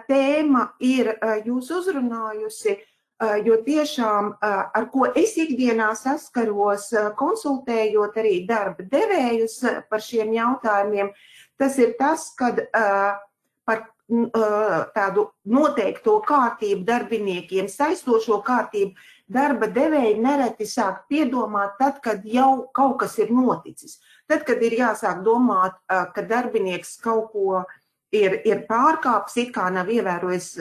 tēma ir jūs uzrunājusi, jo tiešām ar ko es ikdienā saskaros, konsultējot arī darba devējus par šiem jautājumiem, tas ir tas, kad par tādu noteikto kārtību darbiniekiem, saistošo kārtību, darba devēji nereti sāk piedomāt tad, kad jau kaut kas ir noticis. Tad, kad ir jāsāk domāt, ka darbinieks kaut ko ir pārkāpis, it kā nav ievērojis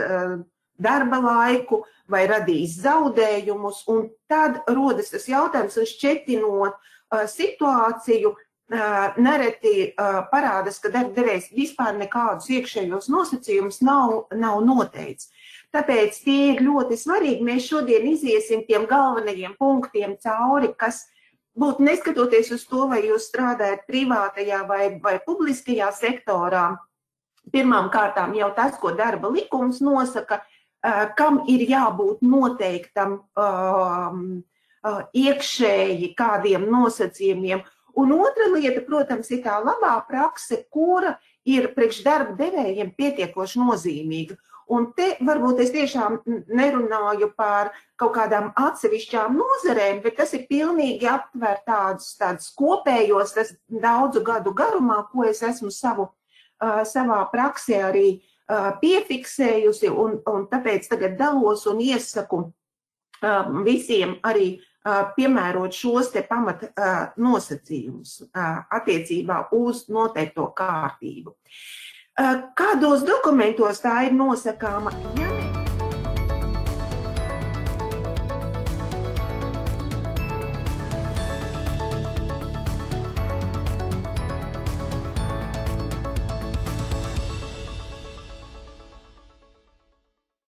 darba laiku vai radījis zaudējumus, un tad rodas tas jautājums, un šķetinot situāciju, nereti parādās, ka darba devējs vispār nekādus iekšējos nosacījumus nav noteicis. Tāpēc tie ir ļoti svarīgi. Mēs šodien iziesim tiem galvenajiem punktiem cauri, kas būtu neskatoties uz to, vai jūs strādājat privātajā vai publiskajā sektorā. Pirmām kārtām jau tas, ko darba likums nosaka, kam ir jābūt noteiktam iekšēji kādiem nosacījumiem. Un otra lieta, protams, ir tā labā prakse, kura ir priekš darba devējiem pietiekoši nozīmīga. Un te varbūt es tiešām nerunāju par kaut kādām atsevišķām nozarēm, bet tas ir pilnīgi aptver tādus kopējos, tas daudzu gadu garumā, ko es esmu savā praksē arī piefiksējusi, un tāpēc tagad dalos un iesaku visiem arī piemērot šos te pamat nosacījumus attiecībā uz noteikto kārtību. Kādos dokumentos tā ir nosakāma?